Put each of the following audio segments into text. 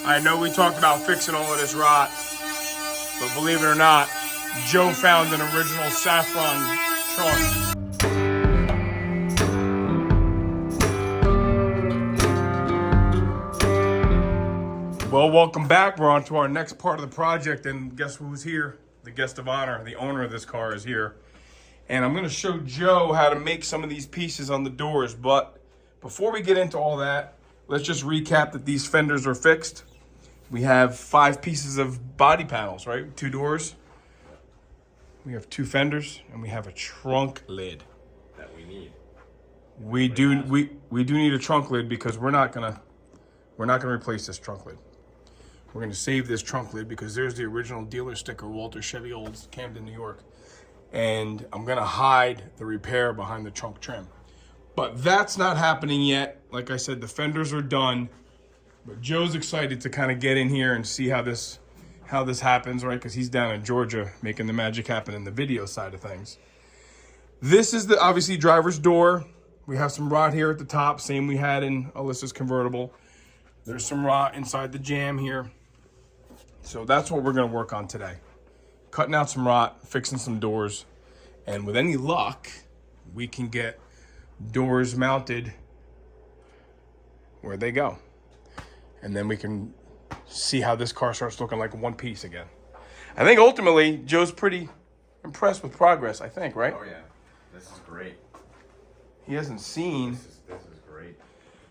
I know we talked about fixing all of this rot, but believe it or not, Joe found an original saffron trunk. Well, welcome back. We're on to our next part of the project, and guess who's here? The guest of honor, the owner of this car is here. And I'm gonna show Joe how to make some of these pieces on the doors, but before we get into all that, let's just recap that these fenders are fixed. We have 5 pieces of body panels, right? 2 doors. We have 2 fenders, and we have a trunk lid. That we need. We do need a trunk lid because we're not gonna replace this trunk lid. We're gonna save this trunk lid because there's the original dealer sticker, Walter Chevy Olds, Camden, New York. And I'm gonna hide the repair behind the trunk trim. But that's not happening yet. Like I said, the fenders are done. But Joe's excited to kind of get in here and see how this happens, right? Because he's down in Georgia making the magic happen in the video side of things. This is the obviously driver's door. We have some rot here at the top, same we had in Alyssa's convertible. There's some rot inside the jamb here. So that's what we're gonna work on today. Cutting out some rot, fixing some doors, and with any luck, we can get doors mounted where they go. And then we can see how this car starts looking like one piece again. I think ultimately, Joe's pretty impressed with progress, I think, right? Oh yeah, this is great. He hasn't seen... This is great.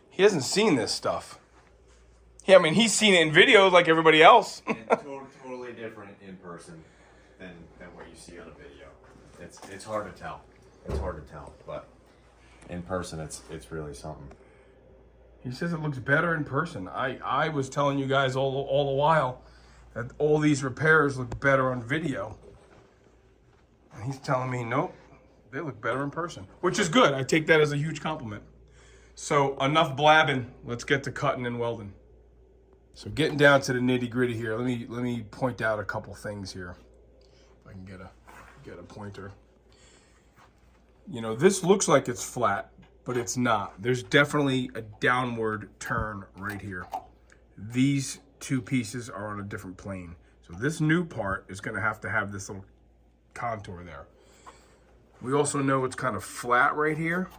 He hasn't seen this stuff. Yeah, I mean, he's seen it in videos like everybody else. And totally different in person than what you see on a video. It's hard to tell. It's hard to tell, but in person, it's really something. He says it looks better in person. I was telling you guys all the while that all these repairs look better on video. And he's telling me, nope, they look better in person, which is good. I take that as a huge compliment. So enough blabbing. Let's get to cutting and welding. So getting down to the nitty gritty here, let me point out a couple things here. If I can get a pointer. You know, this looks like it's flat, but it's not. There's definitely a downward turn right here. These 2 pieces are on a different plane. So this new part is gonna have to have this little contour there. We also know it's kind of flat right here.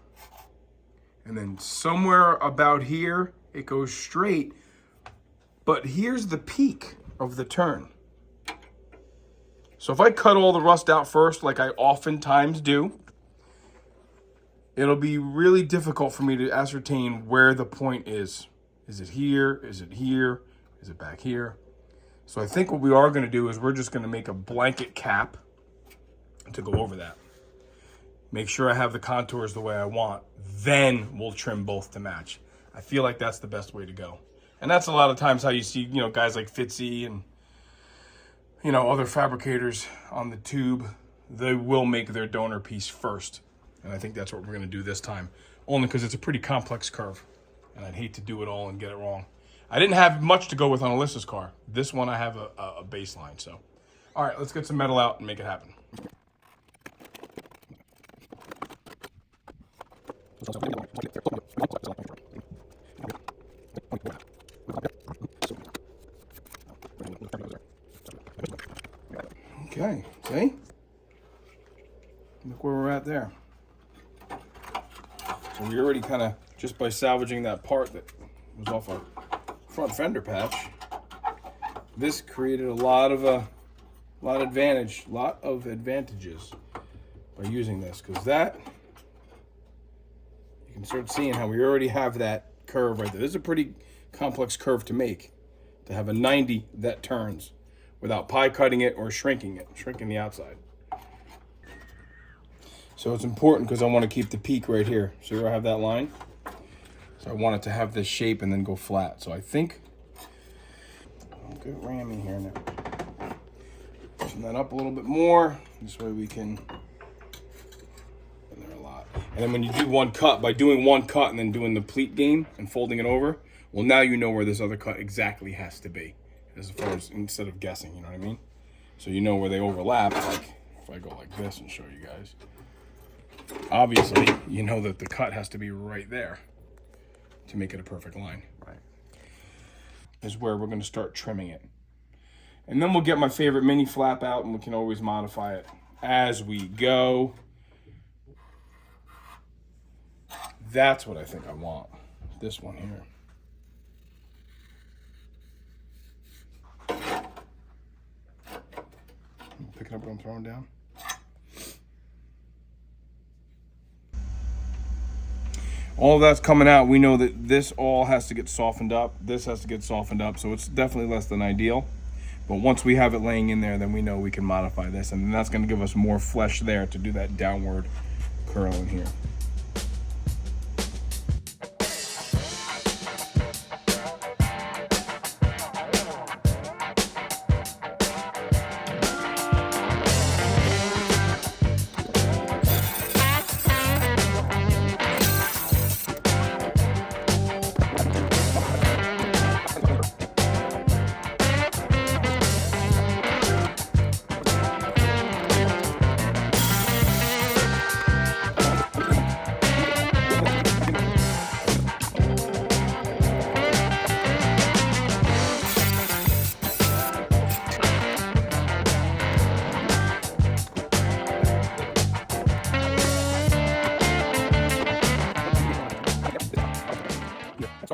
And then somewhere about here, it goes straight. But here's the peak of the turn. So if I cut all the rust out first, like I oftentimes do, it'll be really difficult for me to ascertain where the point is. Is it here? Is it here? Is it back here? So I think what we are gonna do is we're just gonna make a blanket cap to go over that. Make sure I have the contours the way I want. Then we'll trim both to match. I feel like that's the best way to go. And that's a lot of times how you see, you know, guys like Fitzy and, you know, other fabricators on the tube. They will make their donor piece first. And I think that's what we're gonna do this time. Only because it's a pretty complex curve. And I'd hate to do it all and get it wrong. I didn't have much to go with on Alyssa's car. This one I have a baseline, so. All right, let's get some metal out and make it happen. Okay, see? Look where we're at there. So we already kind of, just by salvaging that part that was off our front fender patch, this created a lot of advantages by using this, because that, you can start seeing how we already have that curve right there. This is a pretty complex curve to make, to have a 90 that turns without pie cutting it or shrinking the outside. So it's important because I want to keep the peak right here. So here I have that line. So I want it to have this shape and then go flat. So I think I'll get ramming here now. Loosen that up a little bit more. This way we can, and there a lot. And then when you do one cut, by doing one cut and then doing the pleat game and folding it over, well, now you know where this other cut exactly has to be, as far as, instead of guessing, you know what I mean? So you know where they overlap. Like if I go like this and show you guys, obviously you know that the cut has to be right there to make it a perfect line. Right. is where we're going to start trimming it. And then we'll get my favorite mini flap out, and we can always modify it as we go. That's what I think I want. This one here. Picking up what I'm throwing down. All of that's coming out. We know that this all has to get softened up. This has to get softened up, so it's definitely less than ideal. But once we have it laying in there, then we know we can modify this, and that's going to give us more flesh there to do that downward curl in here.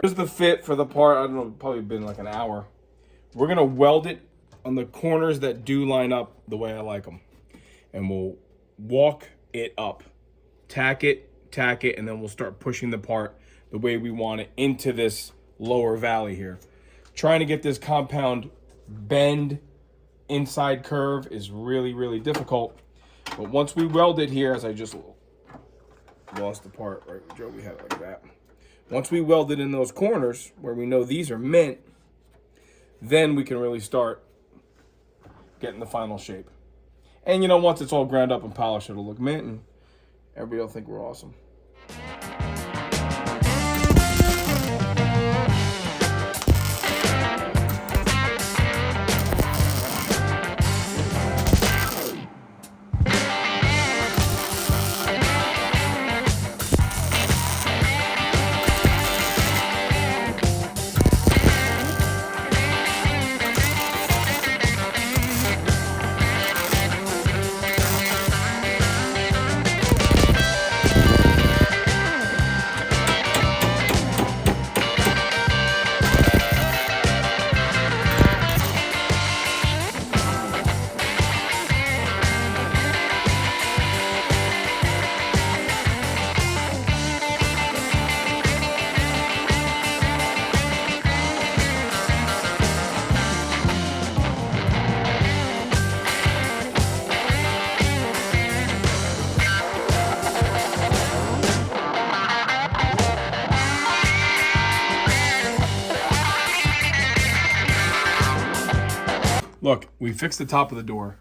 Here's the fit for the part. I don't know, probably been like an hour. We're gonna weld it on the corners that do line up the way I like them, and we'll walk it up, tack it, and then we'll start pushing the part the way we want it into this lower valley here. Trying to get this compound bend inside curve is really, really difficult. But once we weld it here, as I just lost the part right with Joe, we had it like that. Once we weld it in those corners where we know these are mint, then we can really start getting the final shape. And you know, once it's all ground up and polished, it'll look mint and everybody will think we're awesome. Look, we fixed the top of the door,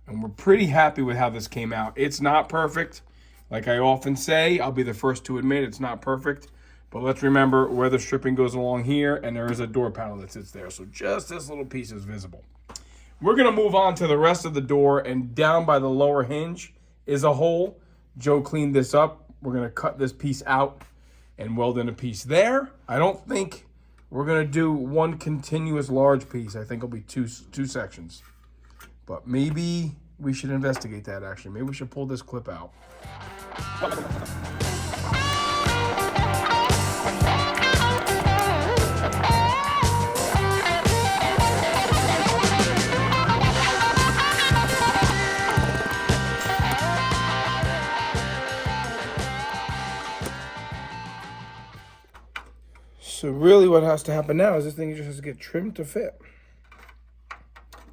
and we're pretty happy with how this came out. It's not perfect. Like I often say, I'll be the first to admit it's not perfect. But let's remember where the stripping goes along here, and there is a door panel that sits there. So just this little piece is visible. We're going to move on to the rest of the door, and down by the lower hinge is a hole. Joe cleaned this up. We're going to cut this piece out and weld in a piece there. I don't think we're going to do one continuous large piece. I think it'll be two sections. But maybe we should investigate that, actually. Maybe we should pull this clip out. So really what has to happen now is this thing just has to get trimmed to fit.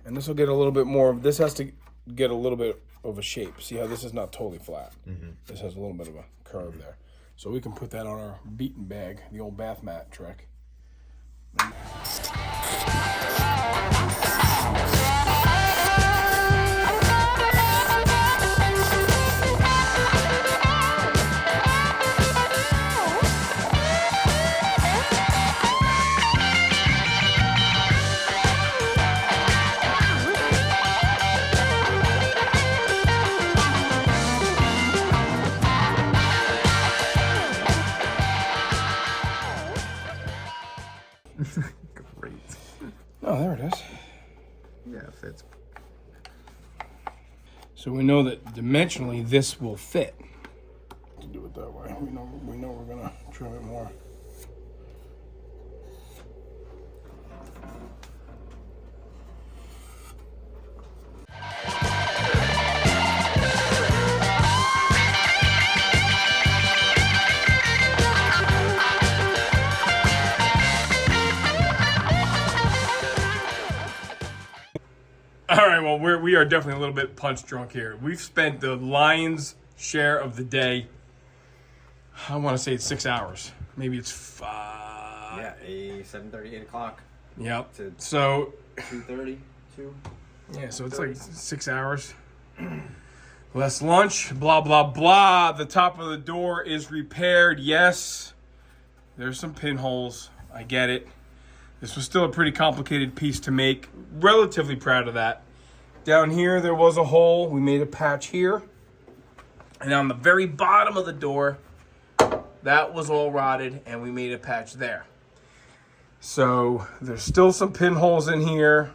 And this will get a little bit more, this has to get a little bit of a shape. See how this is not totally flat? Mm-hmm. This has a little bit of a curve there. So we can put that on our beaten bag, the old bath mat trick. Great. Oh, there it is. Yeah, it fits. So we know that dimensionally this will fit. To do it that way, we know we're gonna trim it more. All right, well, we are definitely a little bit punch drunk here. We've spent the lion's share of the day. I want to say it's 6 hours. Maybe it's 5. Yeah, 7:30, 8 o'clock. Yep. To So 2:30, 2. yeah, so it's like 6 hours. Less lunch, blah, blah, blah. The top of the door is repaired. Yes, there's some pinholes. I get it. This was still a pretty complicated piece to make. Relatively proud of that. Down here, there was a hole. We made a patch here. And on the very bottom of the door, that was all rotted, and we made a patch there. So there's still some pinholes in here.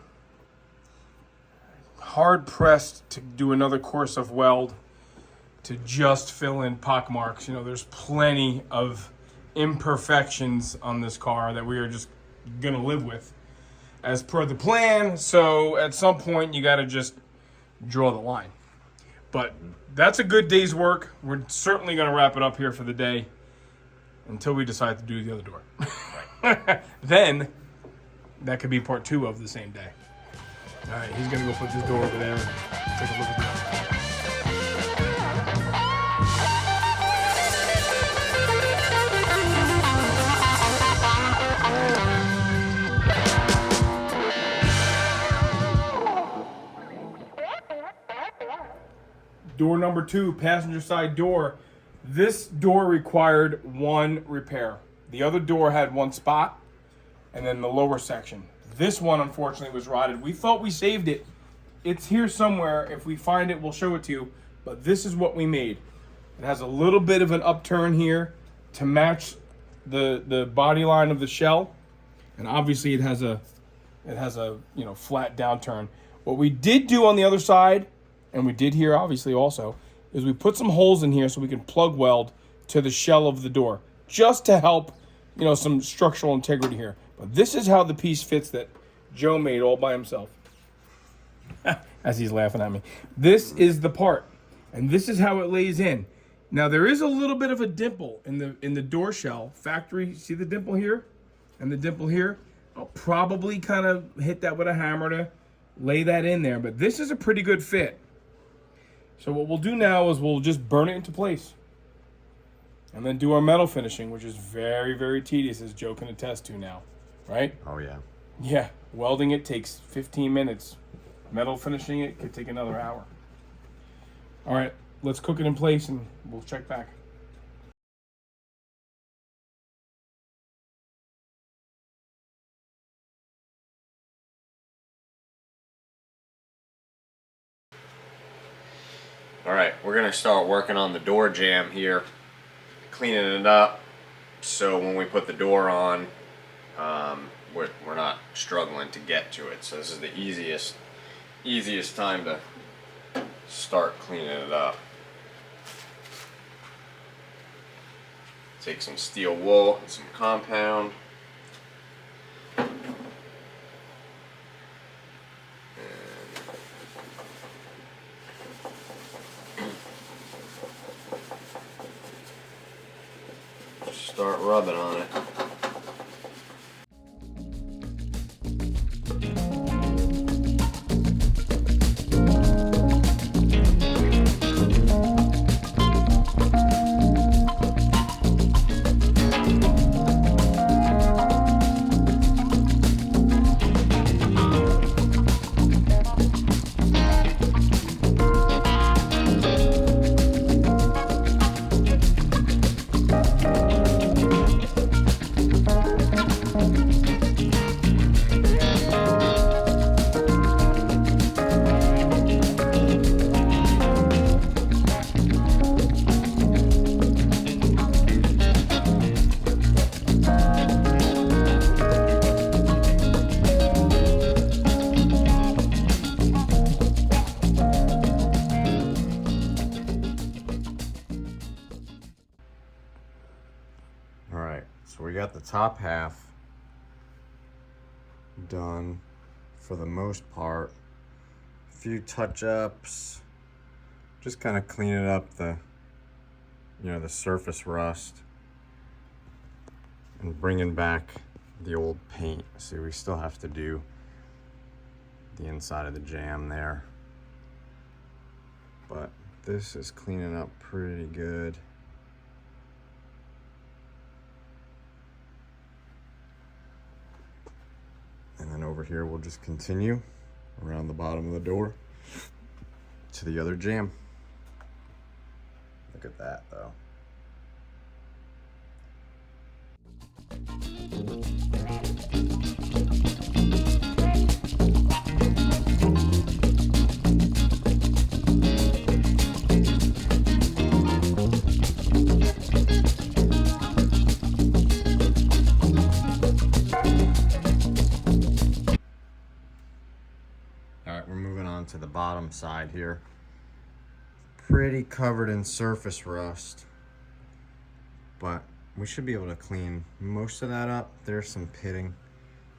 Hard pressed to do another course of weld to just fill in pock marks. You know, there's plenty of imperfections on this car that we are just gonna live with as per the plan. So at some point you got to just draw the line. But that's a good day's work. We're certainly going to wrap it up here for the day until we decide to do the other door. Then that could be part 2 of the same day. All right, he's going to go put this door over there and take a look at the other. Door number 2, passenger side door. This door required 1 repair. The other door had 1 spot, and then the lower section. This one, unfortunately, was rotted. We thought we saved it. It's here somewhere. If we find it, we'll show it to you. But this is what we made. It has a little bit of an upturn here to match the body line of the shell, and obviously it has a flat downturn. What we did do on the other side, and we did here obviously also, is we put some holes in here so we can plug weld to the shell of the door, just to help, some structural integrity here. But this is how the piece fits that Joe made all by himself. As he's laughing at me. This is the part, and this is how it lays in. Now there is a little bit of a dimple in the door shell. Factory, see the dimple here? And the dimple here? I'll probably kind of hit that with a hammer to lay that in there, but this is a pretty good fit. So what we'll do now is we'll just burn it into place and then do our metal finishing, which is very, very tedious, as Joe can attest to now, right? Oh, yeah. Yeah, welding it takes 15 minutes. Metal finishing it could take another hour. All right, let's cook it in place and we'll check back. All right, we're gonna start working on the door jamb here, cleaning it up, so when we put the door on, we're not struggling to get to it. So this is the easiest time to start cleaning it up. Take some steel wool and some compound. Start rubbing on it. got the top half done for the most part. A few touch-ups, just kind of cleaning up the, the surface rust and bringing back the old paint. See, we still have to do the inside of the jamb there, but this is cleaning up pretty good. And then over here we'll just continue around the bottom of the door to the other jamb. Look at that though. We're moving on to the bottom side here. Pretty covered in surface rust, but we should be able to clean most of that up. There's some pitting,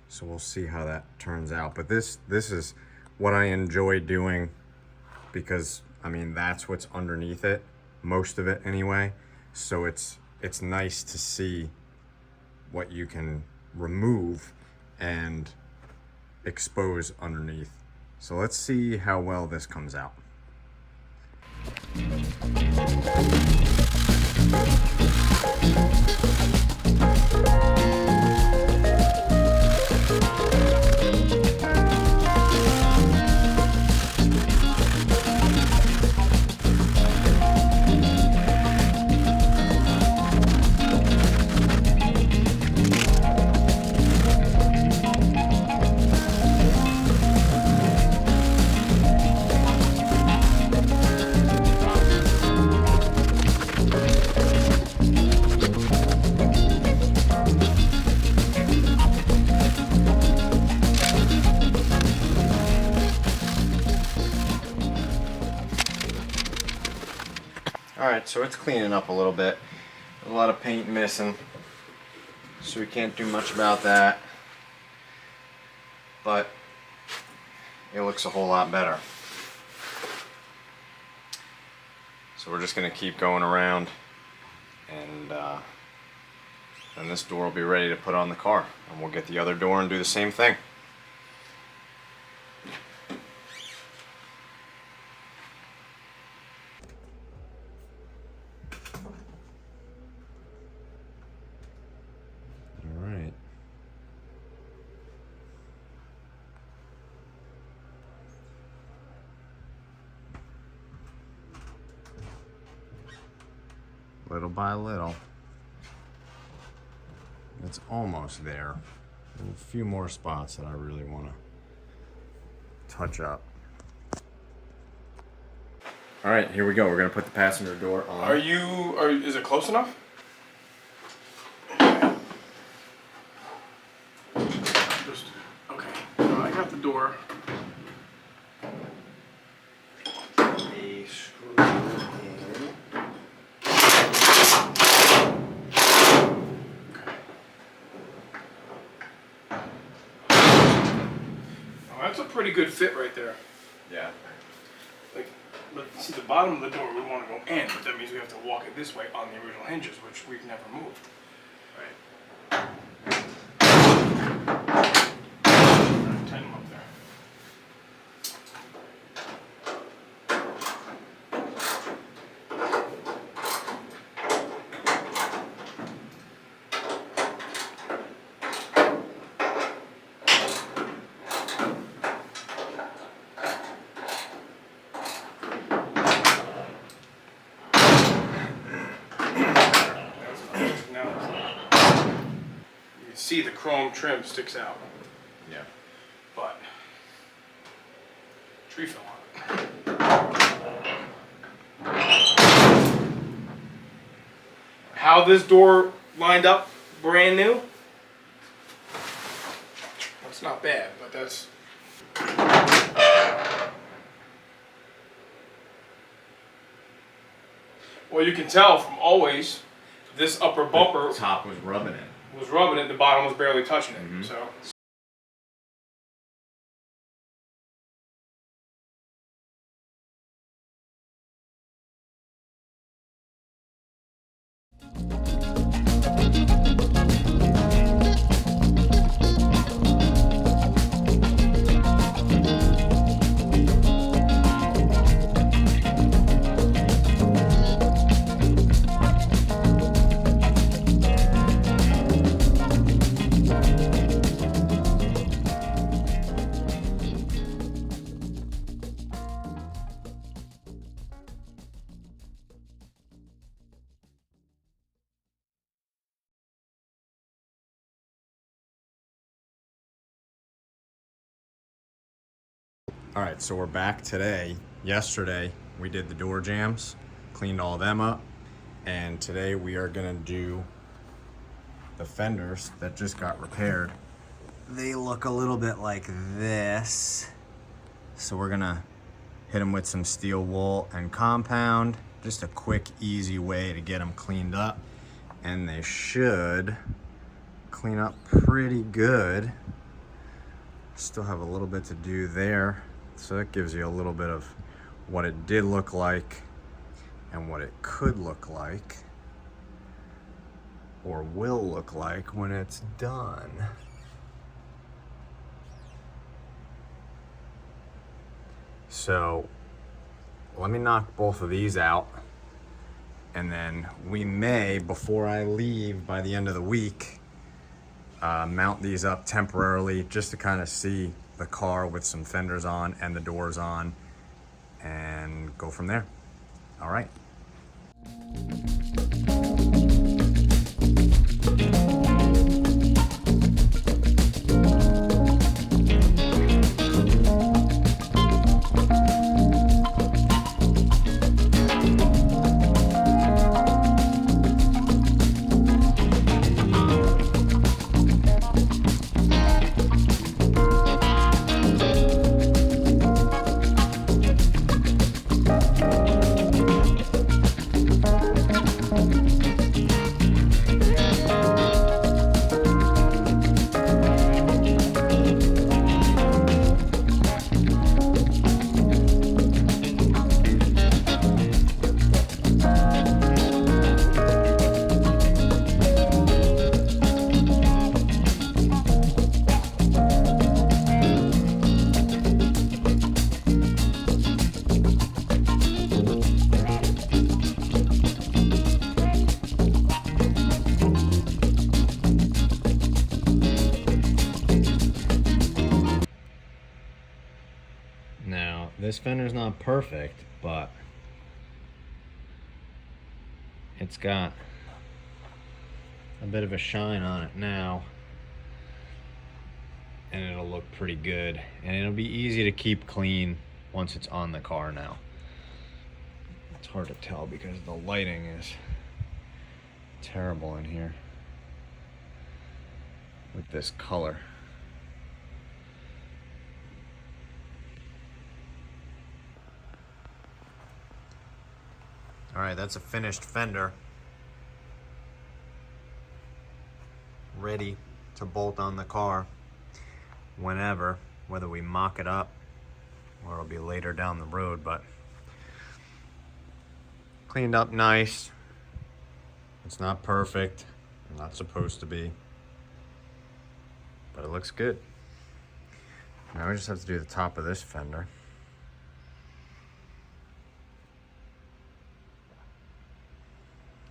so we'll see how that turns out. But this is what I enjoy doing, because I mean that's what's underneath it, most of it anyway. So it's nice to see what you can remove and expose underneath. So let's see how well this comes out. Alright, so it's cleaning up a little bit. A lot of paint missing, so we can't do much about that. But it looks a whole lot better. So we're just going to keep going around, and then this door will be ready to put on the car. And we'll get the other door and do the same thing. Little by little. It's almost there. There's a few more spots that I really want to touch up. All right, here we go. We're gonna put the passenger door on. Is it close enough? Okay. I got the door. A screw in. That's a pretty good fit right there. Yeah. But see, the bottom of the door we want to go in, but that means we have to walk it this way on the original hinges, which we've never moved. Right. Alright, tighten them up there. See, the chrome trim sticks out. Yeah. But tree fell on it. How this door lined up brand new, that's not bad, but that's well, you can tell from always this upper bumper The top was rubbing it. was rubbing it, the bottom was barely touching it. So. All right, so we're back today. Yesterday, we did the door jambs, cleaned all of them up, and today we are gonna do the fenders that just got repaired. They look a little bit like this. So we're gonna hit them with some steel wool and compound. Just a quick, easy way to get them cleaned up. And they should clean up pretty good. Still have a little bit to do there. So that gives you a little bit of what it did look like and what it could look like or will look like when it's done. So let me knock both of these out, and then we may, before I leave by the end of the week, mount these up temporarily just to kind of see the car with some fenders on and the doors on, and go from there. All right. Now, this fender's not perfect, but it's got a bit of a shine on it now, and it'll look pretty good, and it'll be easy to keep clean once it's on the car now. It's hard to tell because the lighting is terrible in here with this color. All right, that's a finished fender, ready to bolt on the car whenever, whether we mock it up or it'll be later down the road, but cleaned up nice. It's not perfect, not supposed to be, but it looks good. Now we just have to do the top of this fender.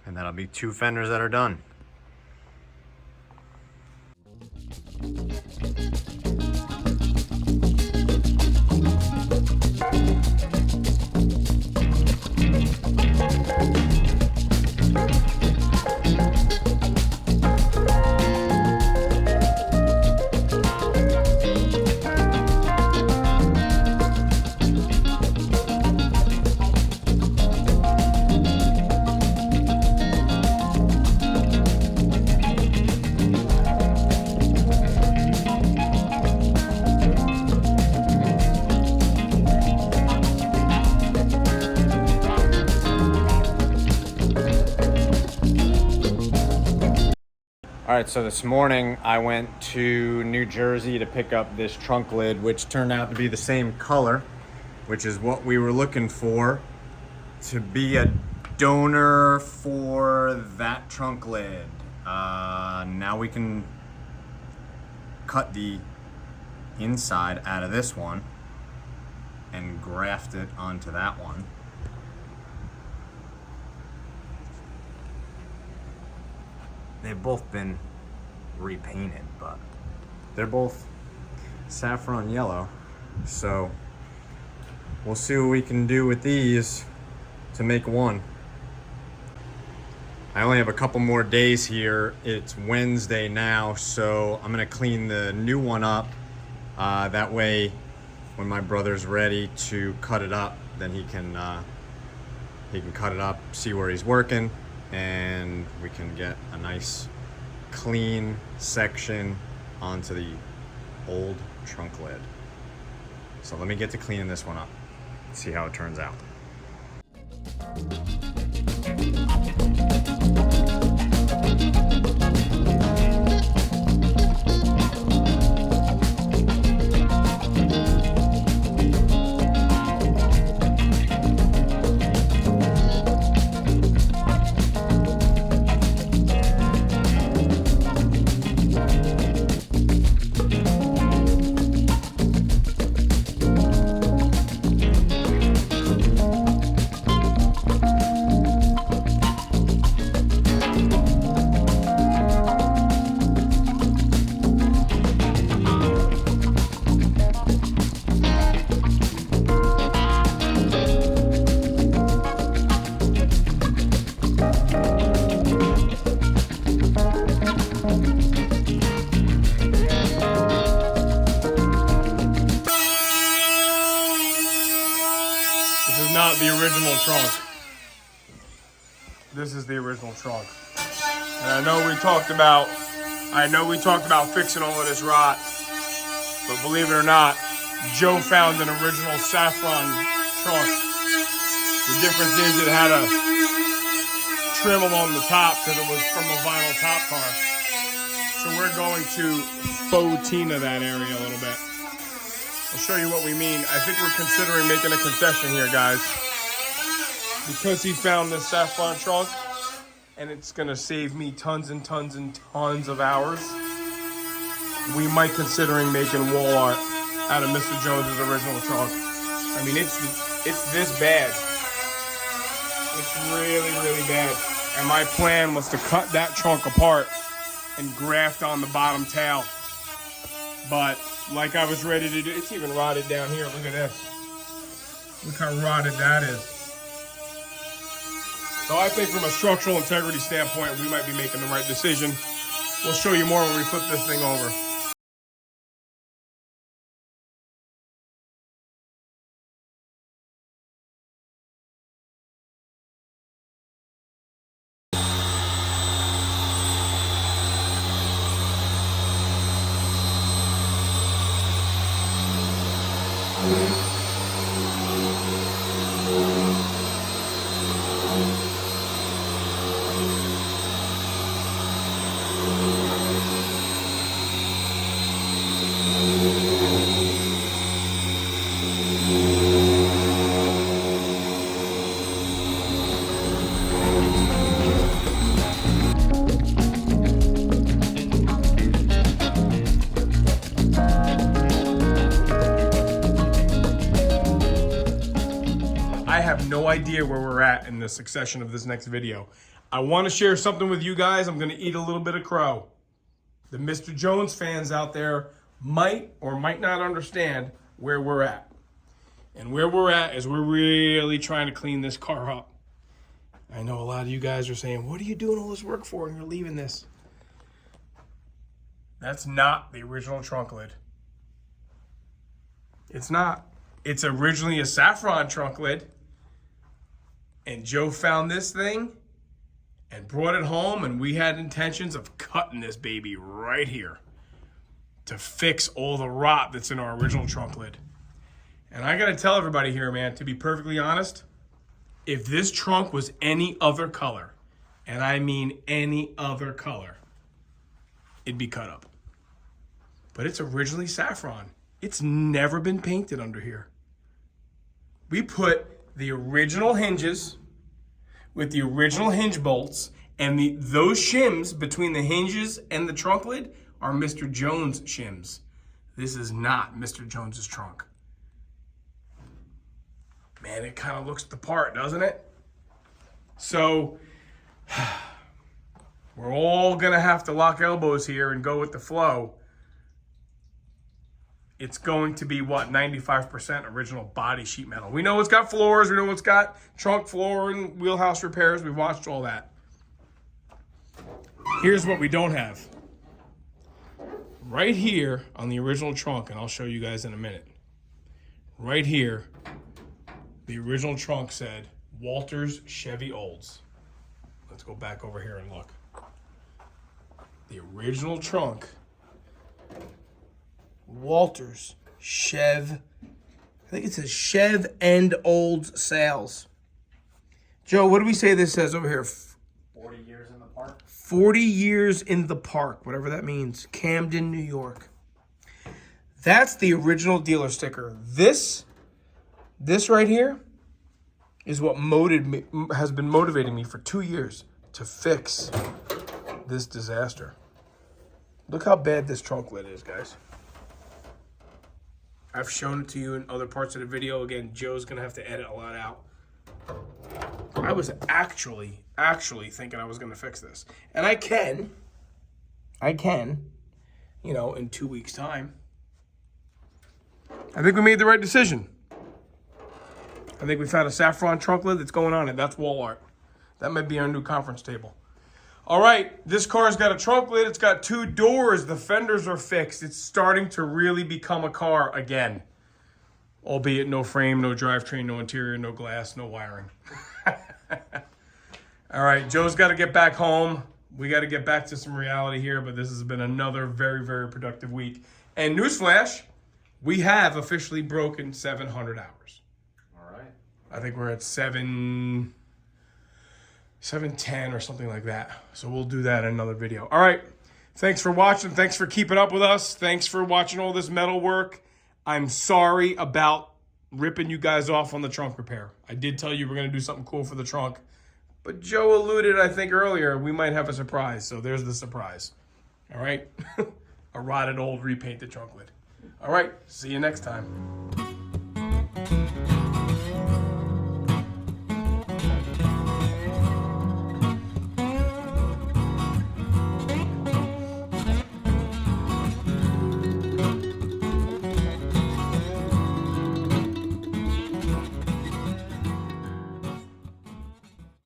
And that'll be 2 fenders that are done. All right, so this morning I went to New Jersey to pick up this trunk lid, which turned out to be the same color, which is what we were looking for, to be a donor for that trunk lid. Now we can cut the inside out of this one and graft it onto that one. They've both been repainted, but they're both saffron yellow. So we'll see what we can do with these to make one. I only have a couple more days here. It's Wednesday now, so I'm gonna clean the new one up. That way, when my brother's ready to cut it up, then he can cut it up, see where he's working, and we can get a nice clean section onto the old trunk lid. So let me get to cleaning this one up, see how it turns out. Not the original trunk. This is the original trunk. And I know we talked about fixing all of this rot, but believe it or not, Joe found an original saffron trunk. The difference is it had a trim along the top because it was from a vinyl top car. So we're going to faux tina that area a little bit. I'll show you what we mean. I think we're considering making a concession here, guys. Because he found this saffron trunk, and it's gonna save me tons and tons and tons of hours, we might considering making wall art out of Mr. Jones's original trunk. I mean, it's this bad. It's really, really bad. And my plan was to cut that trunk apart and graft on the bottom tail. But like I was ready to do, it's even rotted down here. Look at this. Look how rotted that is. So I think from a structural integrity standpoint, we might be making the right decision. We'll show you more when we flip this thing over. I have no idea where we're at in the succession of this next video. I want to share something with you guys. I'm going to eat a little bit of crow. The Mr. Jones fans out there might or might not understand where we're at. And where we're at is we're really trying to clean this car up. I know a lot of you guys are saying, what are you doing all this work for and you're leaving this? That's not the original trunk lid. It's not. It's originally a saffron trunk lid. And Joe found this thing and brought it home, and we had intentions of cutting this baby right here to fix all the rot that's in our original trunk lid. And I gotta tell everybody here, man, to be perfectly honest, if this trunk was any other color, and I mean any other color, it'd be cut up. But it's originally saffron. It's never been painted under here. We put the original hinges with the original hinge bolts, and those shims between the hinges and the trunk lid are Mr. Jones shims. This is not Mr. Jones's trunk. Man, it kind of looks the part, doesn't it? So, we're all gonna have to lock elbows here and go with the flow. It's going to be, what, 95% original body sheet metal. We know it's got floors, we know it's got trunk floor and wheelhouse repairs. We've watched all that. Here's what we don't have. Right here on the original trunk, and I'll show you guys in a minute. Right here, the original trunk said Walters Chevy Olds. Let's go back over here and look. The original trunk, Walters Chev, I think it says Chev and Olds Sales. Joe, what do we say this says over here? 40 years in the park. 40 years in the park, whatever that means. Camden, New York. That's the original dealer sticker. This right here is what has been motivating me for 2 years to fix this disaster. Look how bad this trunk lid is, guys. I've shown it to you in other parts of the video. Again, Joe's gonna have to edit a lot out. I was actually thinking I was gonna fix this. And I can, you know, in 2 weeks' time. I think we made the right decision. I think we found a saffron trunk lid that's going on it. That's wall art. That might be our new conference table. All right, this car's got a trunk lid. It's got 2 doors. The fenders are fixed. It's starting to really become a car again. Albeit no frame, no drivetrain, no interior, no glass, no wiring. All right, Joe's got to get back home. We got to get back to some reality here, but this has been another very, very productive week. And newsflash, we have officially broken 700 hours. All right. I think we're at 710 or something like that. So we'll do that in another video. All right. Thanks for watching. Thanks for keeping up with us. Thanks for watching all this metal work. I'm sorry about ripping you guys off on the trunk repair. I did tell you we're going to do something cool for the trunk. But Joe alluded, I think earlier, we might have a surprise. So there's the surprise. All right. A rotted old repainted trunk lid. All right. See you next time.